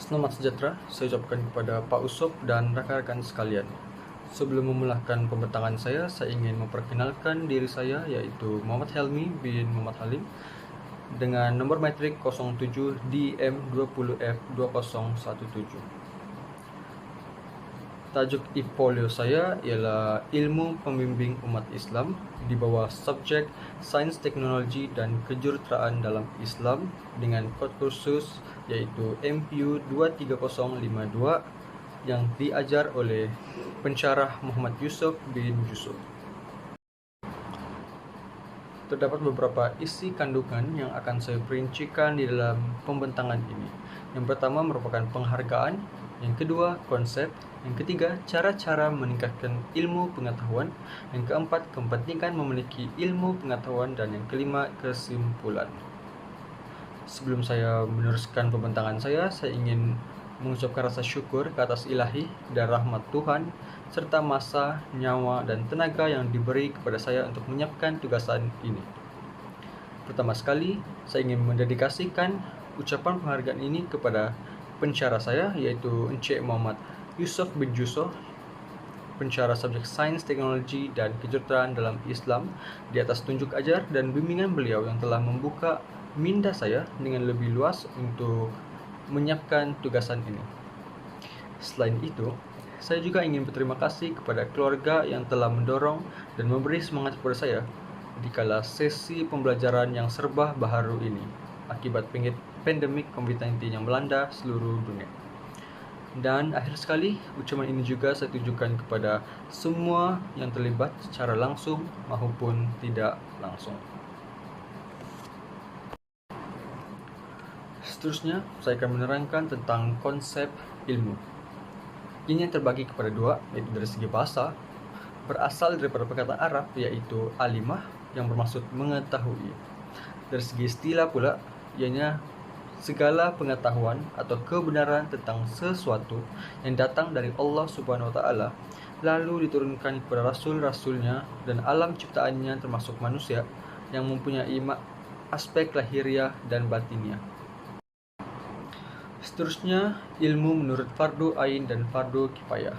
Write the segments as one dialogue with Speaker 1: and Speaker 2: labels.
Speaker 1: Selamat sejahtera, saya ucapkan kepada Pak Usop dan rakan-rakan sekalian. Sebelum memulakan pembentangan saya ingin memperkenalkan diri saya, yaitu Muhammad Helmi bin Muhammad Halim, dengan nomor metrik 07 DM20F2017. Tajuk e-polio saya ialah Ilmu Pembimbing Umat Islam di bawah subjek Sains Teknologi dan Kejuruteraan dalam Islam dengan kod kursus yaitu MPU 23052 yang diajar oleh pensyarah Muhammad Yusuf bin Yusuf. Terdapat beberapa isi kandungan yang akan saya perincikan di dalam pembentangan ini. Yang pertama merupakan penghargaan, yang kedua konsep, yang ketiga cara-cara meningkatkan ilmu pengetahuan, yang keempat kepentingan memiliki ilmu pengetahuan, dan yang kelima kesimpulan. Sebelum saya meneruskan pembentangan saya ingin mengucapkan rasa syukur ke atas ilahi dan rahmat Tuhan serta masa, nyawa, dan tenaga yang diberi kepada saya untuk menyiapkan tugasan ini. Pertama sekali, saya ingin mendedikasikan ucapan penghargaan ini kepada pensyarah saya, yaitu Encik Muhammad Yusuf bin Yusuf, pensyarah subjek Sains, Teknologi, dan Kejuruteraan dalam Islam, di atas tunjuk ajar dan bimbingan beliau yang telah membuka minda saya dengan lebih luas untuk menyiapkan tugasan ini. Selain itu, saya juga ingin berterima kasih kepada keluarga yang telah mendorong dan memberi semangat kepada saya di kala sesi pembelajaran yang serba baharu ini akibat pandemik COVID-19 yang melanda seluruh dunia. Dan akhir sekali, ucapan ini juga saya tujukan kepada semua yang terlibat secara langsung maupun tidak langsung. Seterusnya, saya akan menerangkan tentang konsep ilmu. Ini yang terbagi kepada dua, yaitu dari segi bahasa, berasal daripada perkataan Arab, yaitu alimah, yang bermaksud mengetahui. Dari segi istilah pula, ianya segala pengetahuan atau kebenaran tentang sesuatu yang datang dari Allah Subhanahu Wa Taala, lalu diturunkan kepada rasul-rasulnya dan alam ciptaannya termasuk manusia yang mempunyai aspek lahiriah dan batiniah. Seterusnya, ilmu menurut fardu ain dan fardu kifayah.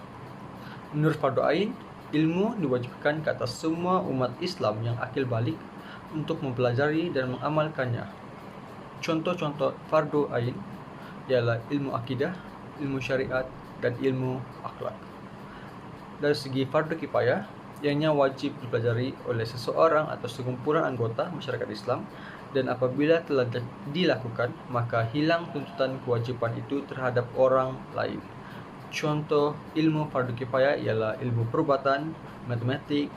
Speaker 1: Menurut fardu ain, ilmu diwajibkan ke atas semua umat Islam yang akil balik untuk mempelajari dan mengamalkannya. Contoh-contoh fardu ain ialah ilmu akidah, ilmu syariat, dan ilmu akhlak. Dari segi fardu kifayah, ianya wajib dipelajari oleh seseorang atau sekumpulan anggota masyarakat Islam, dan apabila telah dilakukan, maka hilang tuntutan kewajiban itu terhadap orang lain. Contoh ilmu fardu kifayah ialah ilmu perubatan, matematik,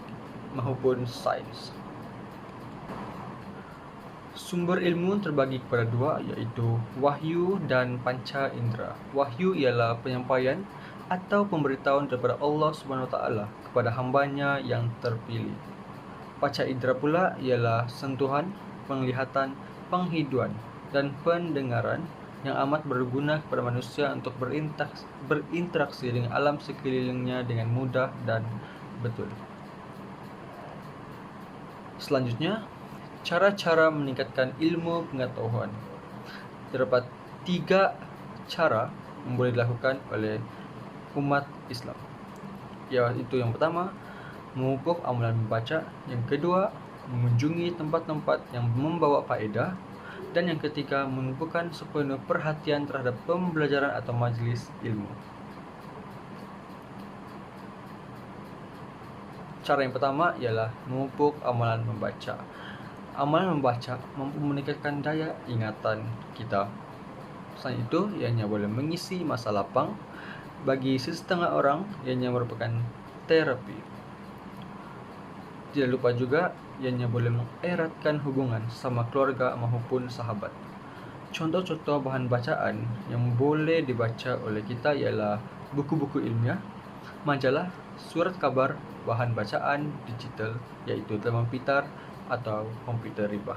Speaker 1: maupun sains. Sumber ilmu terbagi kepada dua, yaitu wahyu dan panca indera. Wahyu ialah penyampaian atau pemberitahuan daripada Allah Subhanahu Wa Taala kepada hambanya yang terpilih. Panca indera pula ialah sentuhan, penglihatan, penghiduan, dan pendengaran yang amat berguna kepada manusia untuk berinteraksi dengan alam sekelilingnya dengan mudah dan betul. Selanjutnya, cara-cara meningkatkan ilmu pengetahuan. Terdapat 3 cara yang boleh dilakukan oleh umat Islam, yaitu yang pertama, memupuk amalan membaca, yang kedua, mengunjungi tempat-tempat yang membawa faedah, dan yang ketiga, menumpukan sepenuh perhatian terhadap pembelajaran atau majlis ilmu. Cara yang pertama ialah memupuk amalan membaca. Amalan membaca mampu meningkatkan daya ingatan kita. Selain itu, ianya boleh mengisi masa lapang. Bagi setengah orang, ianya merupakan terapi. Tidak lupa juga, ianya boleh mengeratkan hubungan sama keluarga maupun sahabat. Contoh-contoh bahan bacaan yang boleh dibaca oleh kita ialah buku-buku ilmiah, majalah, surat kabar, bahan bacaan digital, yaitu teman pintar atau komputer riba.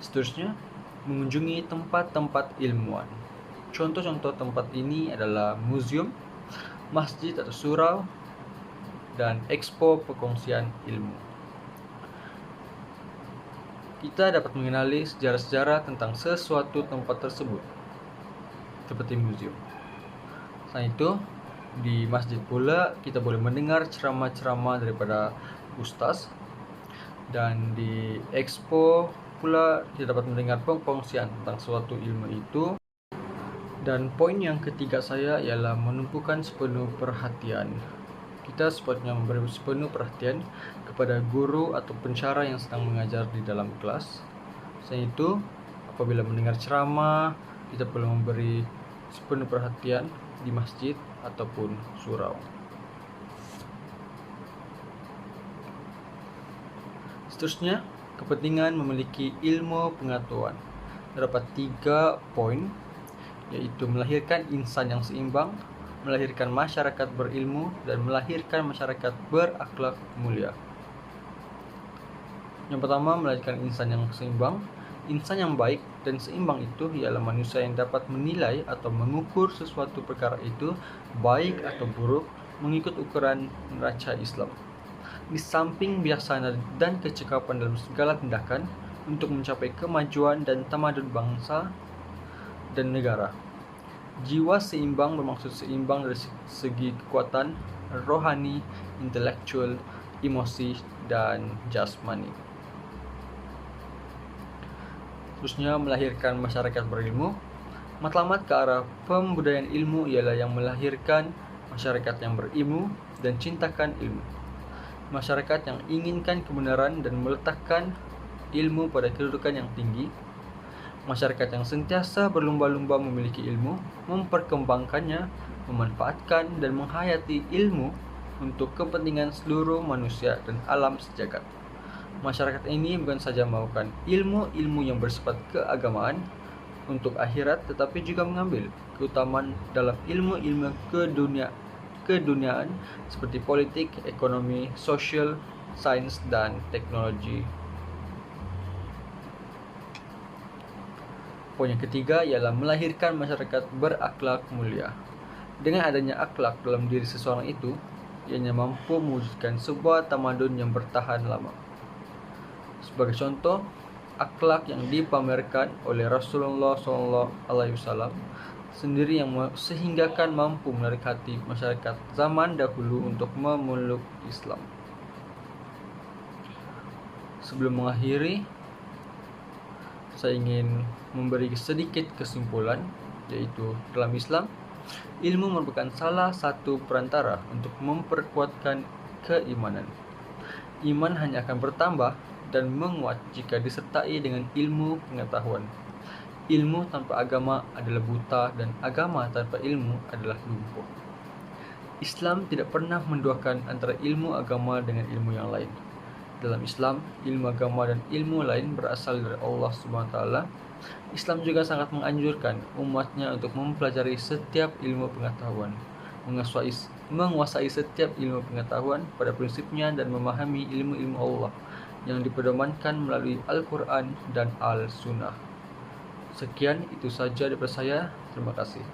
Speaker 1: Seterusnya, mengunjungi tempat-tempat ilmuwan. Contoh-contoh tempat ini adalah museum, masjid atau surau, dan ekspo perkongsian ilmu. Kita dapat mengenali sejarah-sejarah tentang sesuatu tempat tersebut. seperti museum. Selain itu, di masjid pula kita boleh mendengar ceramah-ceramah daripada ustaz, dan di expo pula kita dapat mendengar pengkongsian tentang suatu ilmu itu. Dan poin yang ketiga saya ialah menumpukan sepenuh perhatian. Kita sepatutnya memberi sepenuh perhatian kepada guru atau pencara yang sedang mengajar di dalam kelas. Selain itu, apabila mendengar ceramah, kita perlu memberi sepenuh perhatian di masjid ataupun surau. Seterusnya, kepentingan memiliki ilmu pengetahuan. Terdapat 3 poin, yaitu melahirkan insan yang seimbang, melahirkan masyarakat berilmu, dan melahirkan masyarakat berakhlak mulia. Yang pertama, melahirkan insan yang seimbang. Insan yang baik dan seimbang itu ialah manusia yang dapat menilai atau mengukur sesuatu perkara itu baik atau buruk mengikut ukuran neraca Islam. Di samping bijaksana dan kecekapan dalam segala tindakan untuk mencapai kemajuan dan tamadun bangsa dan negara. Jiwa seimbang bermaksud seimbang dari segi kekuatan rohani, intelektual, emosi, dan jasmani. Terusnya, melahirkan masyarakat berilmu. Matlamat ke arah pembudayaan ilmu ialah yang melahirkan masyarakat yang berilmu dan cintakan ilmu. Masyarakat yang inginkan kebenaran dan meletakkan ilmu pada kedudukan yang tinggi. Masyarakat yang sentiasa berlumba-lumba memiliki ilmu, memperkembangkannya, memanfaatkan dan menghayati ilmu untuk kepentingan seluruh manusia dan alam sejagat. Masyarakat ini bukan saja melakukan ilmu-ilmu yang bersifat keagamaan untuk akhirat, tetapi juga mengambil keutamaan dalam ilmu-ilmu keduniaan seperti politik, ekonomi, sosial, sains, dan teknologi. Poin yang ketiga ialah melahirkan masyarakat berakhlak mulia. Dengan adanya akhlak dalam diri seseorang itu, ianya mampu mewujudkan sebuah tamadun yang bertahan lama. Sebagai contoh, akhlak yang dipamerkan oleh Rasulullah SAW sendiri yang sehinggakan mampu menarik hati masyarakat zaman dahulu untuk memeluk Islam. Sebelum mengakhiri, saya ingin memberi sedikit kesimpulan, yaitu dalam Islam, ilmu merupakan salah satu perantara untuk memperkuatkan keimanan. Iman hanya akan bertambah dan menguat jika disertai dengan ilmu pengetahuan. Ilmu tanpa agama adalah buta, dan agama tanpa ilmu adalah lumpuh. Islam tidak pernah menduakan antara ilmu agama dengan ilmu yang lain. Dalam Islam, ilmu agama dan ilmu lain berasal dari Allah SWT. Islam juga sangat menganjurkan umatnya untuk mempelajari setiap ilmu pengetahuan, menguasai setiap ilmu pengetahuan pada prinsipnya, dan memahami ilmu-ilmu Allah yang dipedomankan melalui Al-Quran dan Al-Sunnah. Sekian, itu saja daripada saya. Terima kasih.